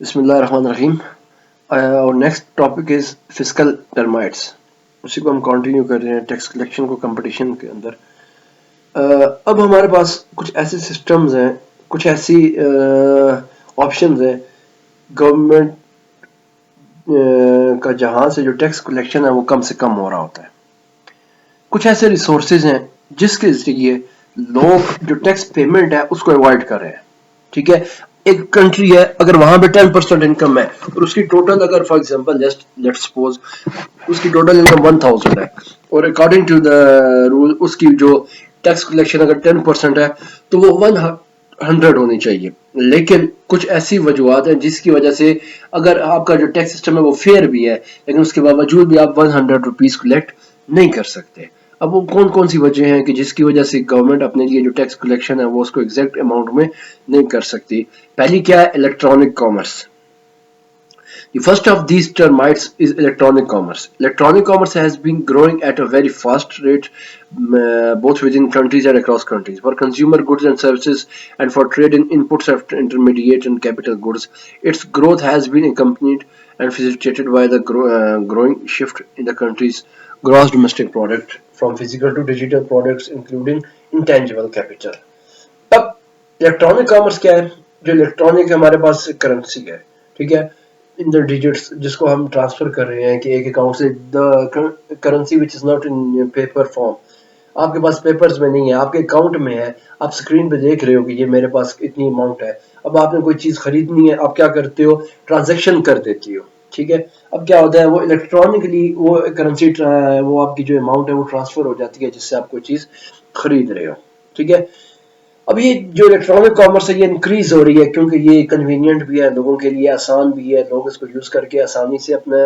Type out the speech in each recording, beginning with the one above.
بسم اللہ الرحمن الرحیم. اور next topic is fiscal termites. اسی کو ہم کنٹینیو کر رہے ہیں ٹیکس کلیکشن کو کمپٹیشن کے اندر. اب ہمارے پاس کچھ ایسے سسٹمز ہیں, کچھ ایسی آپشنز ہیں گورنمنٹ کا جہاں سے جو ٹیکس کلیکشن ہے وہ کم سے کم ہو رہا ہوتا ہے. کچھ ایسے ریسورسز ہیں جس کے ذریعے لوگ جو ٹیکس پیمنٹ ہے اس کو اوائڈ کر رہے ہیں. ٹھیک ہے, ایک کنٹری ہے اگر وہاں پہ 10% انکم ہے اور اس کی ٹوٹل اگر فار ایگزامپل لیٹ سپوز اس کی ٹوٹل انکم 1000 ہے اور اکارڈنگ ٹو دا رول اس کی جو ٹیکس کلیکشن اگر 10% ہے تو وہ 100 ہونی چاہیے. لیکن کچھ ایسی وجوہات ہیں جس کی وجہ سے اگر آپ کا جو ٹیکس سسٹم ہے وہ فیئر بھی ہے لیکن اس کے باوجود بھی آپ 100 روپیز کلیکٹ نہیں کر سکتے. اب وہ کون کون سی وجہ ہیں کہ جس کی وجہ سے گورنمنٹ اپنے لیے جو ٹیکس کلیکشن ہے وہ اس کو ایگزیکٹ اماؤنٹ میں نہیں کر سکتی. پہلی کیا ہے, electronic commerce. The first of these termites is electronic commerce. Electronic commerce has been growing at a very fast rate both within countries and across countries. For consumer goods and services and for trade in inputs of intermediate and capital goods, its growth has been accompanied and facilitated by the growing shift in the country's gross domestic product from physical to digital products including intangible capital. اب electronic commerce کیا ہے؟ جو electronic ہمارے پاس currency ہے, ٹھیک ہے, ان دا digits جس کو ہم ٹرانسفر کر رہے ہیں کہ ایک اکاؤنٹ سے, the currency which is not in paper form. آپ کے پاس پیپرز میں نہیں ہے, آپ کے اکاؤنٹ میں ہے, آپ سکرین پہ دیکھ رہے ہو کہ یہ میرے پاس اتنی اماؤنٹ ہے. اب آپ نے کوئی چیز خریدنی ہے, آپ کیا کرتے ہو, ٹرانزیکشن کر دیتی ہو. ٹھیک ہے, اب کیا ہوتا ہے وہ الیکٹرانکلی وہ کرنسی وہ آپ کی جو اماؤنٹ ہے وہ ٹرانسفر ہو جاتی ہے جس سے آپ کوئی چیز خرید رہے ہو. ٹھیک ہے, اب یہ جو الیکٹرانک کامرس ہے یہ انکریز ہو رہی ہے کیونکہ یہ کنوینئنٹ بھی ہے, لوگوں کے لیے آسان بھی ہے, لوگ اس کو یوز کر کے آسانی سے اپنا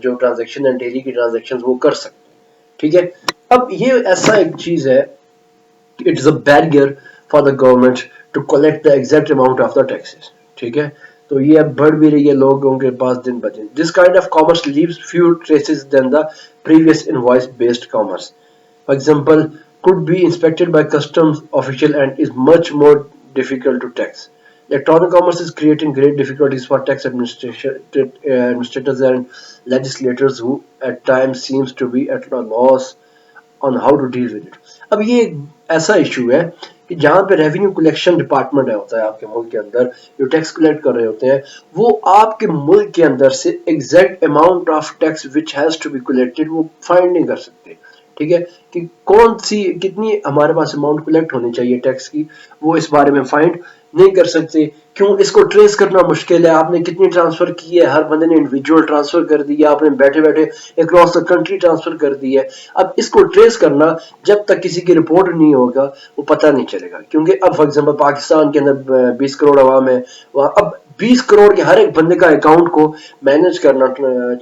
جو ٹرانزیکشن ہے ڈیلی کی ٹرانزیکشن وہ کر سکتے ہیں. ٹھیک ہے, اب یہ ایسا ایک چیز ہے it is a barrier for the government to collect the exact amount of the taxes. ٹھیک ہے, تو یہ اب بڑھ بھی رہی ہے لوگوں کے پاس دن بدن. This kind of commerce leaves few traces than the previous invoice based commerce. For example, could be inspected by customs official and is much more difficult to tax. Electronic commerce is creating great difficulties for tax administrators and legislators who at times seems to be at a loss on how to deal with it. اب یہ ایک ایسا issue ہے کہ جہاں پہ revenue collection department ہوتا ہے آپ کے ملک کے اندر, جو ٹیکس کلیکٹ کر رہے ہوتے ہیں وہ آپ کے ملک کے اندر سے exact amount of tax which has to be collected وہ فائنڈ نہیں کر سکتے. ٹھیک ہے, کہ کون سی کتنی ہمارے پاس اماؤنٹ کلیکٹ ہونی چاہیے ٹیکس کی, وہ اس بارے میں فائنڈ نہیں کر سکتے. کیوں, اس کو ٹریس کرنا مشکل ہے. آپ نے کتنی ٹرانسفر کی ہے, ہر بندے نے انڈیویجول ٹرانسفر کر دی ہے, آپ نے بیٹھے بیٹھے اکراس دا کنٹری ٹرانسفر کر دی ہے. اب اس کو ٹریس کرنا جب تک کسی کی رپورٹ نہیں ہوگا وہ پتہ نہیں چلے گا. کیونکہ اب فار ایگزامپل پاکستان کے اندر 20 کروڑ عوام ہے, اب 20 کروڑ کے ہر ایک بندے کا اکاؤنٹ کو مینج کرنا,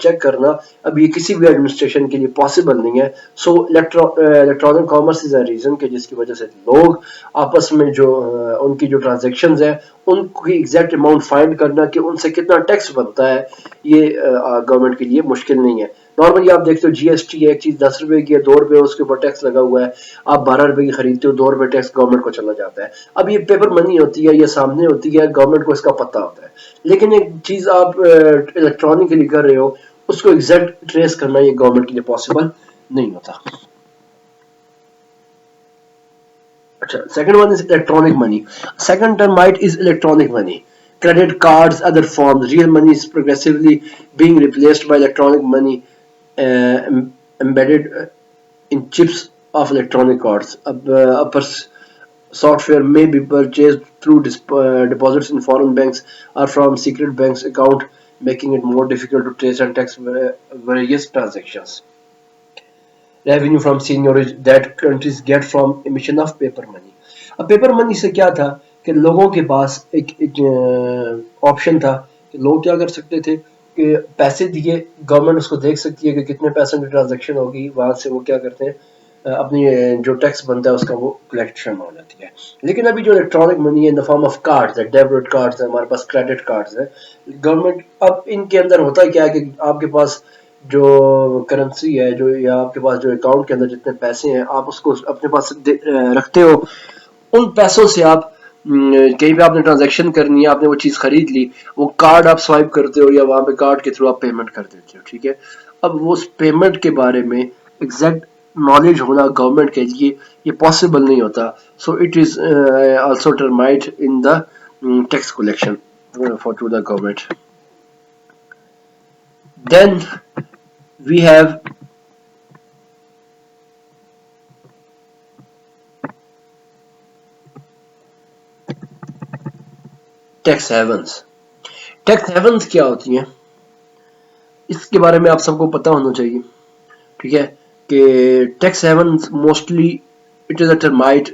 چیک کرنا, اب یہ کسی بھی ایڈمنسٹریشن کے لیے پاسبل نہیں ہے. So electronic commerce is a reason کہ جس کی وجہ سے لوگ آپس میں جو ان کی جو ٹرانزیکشنز ہیں ان کی ایگزیکٹ اماؤنٹ فائنڈ کرنا کہ ان سے کتنا ٹیکس بنتا ہے یہ گورنمنٹ کے لیے مشکل نہیں ہے. نارملی آپ دیکھتے ہو جی ایس ٹی ایک چیز 10 روپے کی ہے, 2 روپے اس کے اوپر ٹیکس لگا ہوا ہے, آپ 12 روپے کی خریدتے ہو, 2 روپے ٹیکس گورنمنٹ کو چلا جاتا ہے. اب یہ پیپر منی ہوتی ہے, یہ سامنے ہوتی ہے, گورنمنٹ کو اس کا پتہ ہوتا ہے. لیکن ایک چیز آپ الیکٹرانکلی کر رہے ہو اس کو ایگزیکٹ ٹریس کرنا یہ گورنمنٹ کے لیے پاسبل نہیں ہوتا. اچھا, second one is electronic money. Second termite is electronic money. Credit cards, other forms, real money is progressively being replaced by electronic money embedded in chips of electronic cards. Software may be purchased through deposits in foreign banks or from secret banks account, making it more difficult to trace and tax various transactions. Revenue from seigniorage that countries get from emission of paper money. اب paper منی سے کیا تھا کہ لوگوں کے پاس ایک option تھا کہ لوگ کیا کر سکتے تھے کہ پیسے دیے, گورنمنٹ اس کو دیکھ سکتی ہے کہ کتنے پیسوں کی ٹرانزیکشن ہوگی, وہاں سے وہ کیا کرتے ہیں اپنی جو ٹیکس بنتا ہے اس کا وہ کلیکشن ہو جاتی ہے. لیکن ابھی جو الیکٹرانک منی ہے ان دا فارم آف کارڈز ہے, ڈیبٹ کارڈز ہیں, ہمارے پاس کریڈٹ کارڈز ہیں, گورنمنٹ اب ان کے اندر ہوتا کیا ہے کہ آپ کے پاس جو کرنسی ہے جو یا آپ کے پاس جو اکاؤنٹ کے اندر جتنے پیسے ہیں آپ اس کو اپنے پاس رکھتے ہو, ان پیسوں سے آپ کہیں پہ آپ نے ٹرانزیکشن کرنی ہے, آپ نے وہ چیز خرید لی, وہ کارڈ آپ سوائپ کرتے ہو یا وہاں پہ کارڈ کے تھرو آپ پیمنٹ کر دیتے ہو, ٹھیک ہے. اب وہ اس پیمنٹ کے بارے میں ایگزیکٹ نالج ہونا گورنمنٹ کے لیے یہ پاسبل نہیں ہوتا. So it is also detriment in the tax collection for to the government. Then we have tax havens. Tax havens کیا ہوتی ہیں اس کے بارے میں آپ سب کو پتا ہونا چاہیے, ٹھیک ہے, کہ tax havens mostly it is a detriment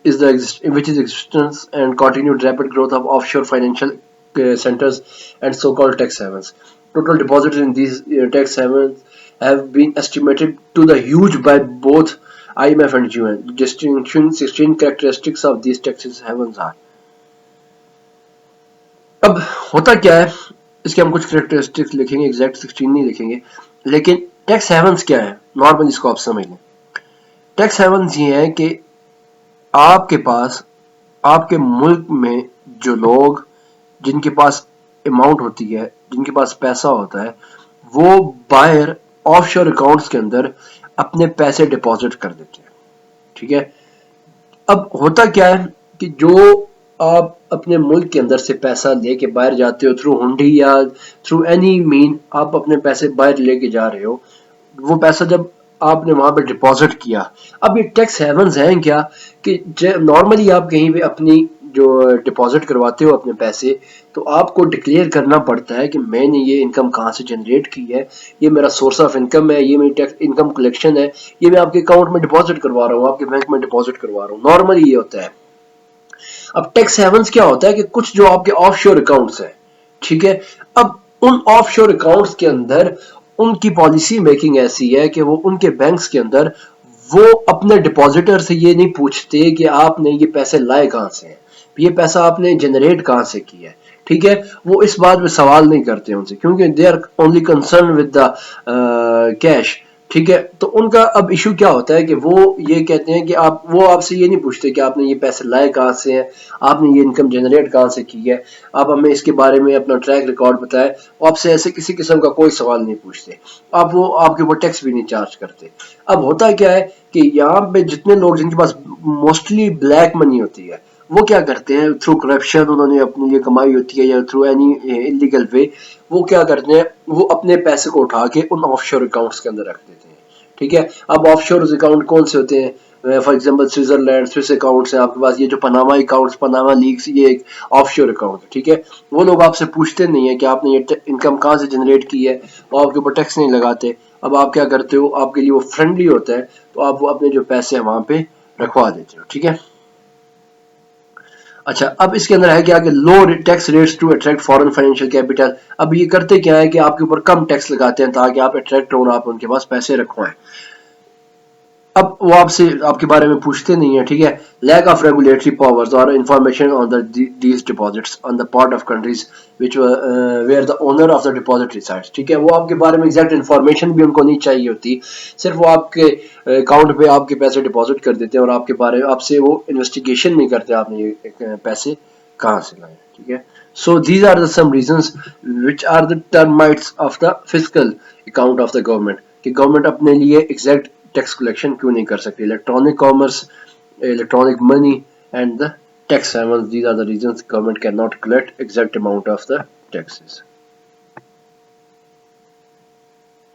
is the which is existence and continued rapid growth of offshore financial centers and so-called tax havens. Total deposits in these tax havens have been estimated to the huge by both IMF and UN. Distinction 16 characteristics of these tax havens are. اب ہوتا کیا ہے, اس کے ہم کچھ characteristics لکھیں گے, exact 16 نہیں لکھیں گے, لیکن ٹیکس ہیونس کیا ہے نارملی اس کو آپ سمجھ لیں. ٹیکس ہیونس یہ ہے کہ آپ کے پاس, آپ کے ملک میں جو لوگ جن کے پاس اماؤنٹ ہوتی ہے, جن کے پاس پیسہ ہوتا ہے, وہ باہر آف شور اکاؤنٹس کے اندر اپنے پیسے ڈپازٹ کر دیتے ہیں, ٹھیک ہے. اب ہوتا کیا ہے کہ جو آپ اپنے ملک کے اندر سے پیسہ لے کے باہر جاتے ہو تھرو ہنڈی یا تھرو اینی مین, آپ اپنے پیسے باہر لے کے جا رہے ہو, وہ پیسہ جب آپ نے وہاں پہ ڈپازٹ کیا, اب یہ ٹیکس ہیونز ہیں کیا کہ نارملی آپ کہیں پہ اپنی جو ڈپازٹ کرواتے ہو اپنے پیسے, تو آپ کو ڈکلیئر کرنا پڑتا ہے کہ میں نے یہ انکم کہاں سے جنریٹ کی ہے, یہ میرا سورس آف انکم ہے, یہ میری ٹیکس انکم کلیکشن ہے, یہ میں آپ کے اکاؤنٹ میں ڈپازٹ کروا رہا ہوں, آپ کے بینک میں ڈپازٹ کروا رہا ہوں, نارملی یہ ہوتا ہے. اب ٹیکس ہیونز کیا ہوتا ہے کہ کچھ جو آپ کے آف شور اکاؤنٹس ہیں, ٹھیک ہے, اب ان آف شور اکاؤنٹس کے اندر ان کی پالیسی میکنگ ایسی ہے کہ وہ ان کے بینکس کے اندر وہ اپنے ڈپازیٹر سے یہ نہیں پوچھتے کہ آپ نے یہ پیسے لائے کہاں سے ہیں, یہ پیسہ آپ نے جنریٹ کہاں سے کیا ہے, ٹھیک ہے. وہ اس بات میں سوال نہیں کرتے ان سے, کیونکہ they are only concern with the cash, ٹھیک ہے. تو ان کا اب ایشو کیا ہوتا ہے کہ وہ یہ کہتے ہیں کہ وہ آپ سے یہ نہیں پوچھتے کہ آپ نے یہ پیسے لائے کہاں سے ہیں, آپ نے یہ انکم جنریٹ کہاں سے کی ہے, آپ ہمیں اس کے بارے میں اپنا ٹریک ریکارڈ بتائیں, آپ سے ایسے کسی قسم کا کوئی سوال نہیں پوچھتے, آپ کے اوپر ٹیکس بھی نہیں چارج کرتے. اب ہوتا کیا ہے کہ یہاں پہ جتنے لوگ جن کے پاس موسٹلی بلیک منی ہوتی ہے, وہ کیا کرتے ہیں تھرو کرپشن, انہوں نے اپنے لیے کمائی ہوتی ہے یا تھرو اینی انلیگل وے, وہ کیا کرتے ہیں, وہ اپنے پیسے کو اٹھا کے ان آف شور اکاؤنٹس کے اندر رکھ دیتے ہیں, ٹھیک ہے. اب آف شور اکاؤنٹ کون سے ہوتے ہیں, for example Switzerland, Swiss accounts ہیں آپ کے پاس, یہ جو پناما اکاؤنٹس, پناما لیکس, یہ ایک آف شور اکاؤنٹ ہے, ٹھیک ہے. وہ لوگ آپ سے پوچھتے نہیں ہیں کہ آپ نے یہ انکم کہاں سے جنریٹ کی ہے, اور آپ کے اوپر ٹیکس نہیں لگاتے. اب آپ کیا کرتے ہو, آپ کے لیے وہ فرینڈلی ہوتا ہے, تو آپ وہ اپنے جو پیسے ہیں وہاں پہ رکھوا دیتے ہو, ٹھیک ہے. اچھا, اب اس کے اندر ہے کیا کہ low tax rates to attract foreign financial capital. اب یہ کرتے کیا ہے کہ آپ کے اوپر کم ٹیکس لگاتے ہیں تاکہ آپ اٹریکٹ ہو, آپ ان کے پاس پیسے رکھوائیں. اب وہ آپ کے بارے میں پوچھتے نہیں ہیں, ٹھیک ہے. لیک آف ریگولیٹری پاورز اور information on these deposits on the part of countries which where the owner of the deposit resides, ٹھیک ہے. وہ آپ کے بارے میں ایگزیکٹ انفارمیشن بھی ان کو نہیں چاہیے ہوتی, صرف وہ آپ کے اکاؤنٹ پہ آپ کے پیسے ڈپازٹ کر دیتے ہیں, اور آپ کے بارے آپ سے وہ انویسٹیگیشن نہیں کرتے آپ نے یہ پیسے کہاں سے لائے, ٹھیک ہے. So these are the some reasons which are the termites of the fiscal account of the government, کہ گورنمنٹ اپنے لیے ایگزیکٹ ٹیکس کلیکشن کیوں نہیں کر سکتی. Electronic commerce, electronic money and the tax havens, these are the reasons government cannot collect exact amount of the taxes.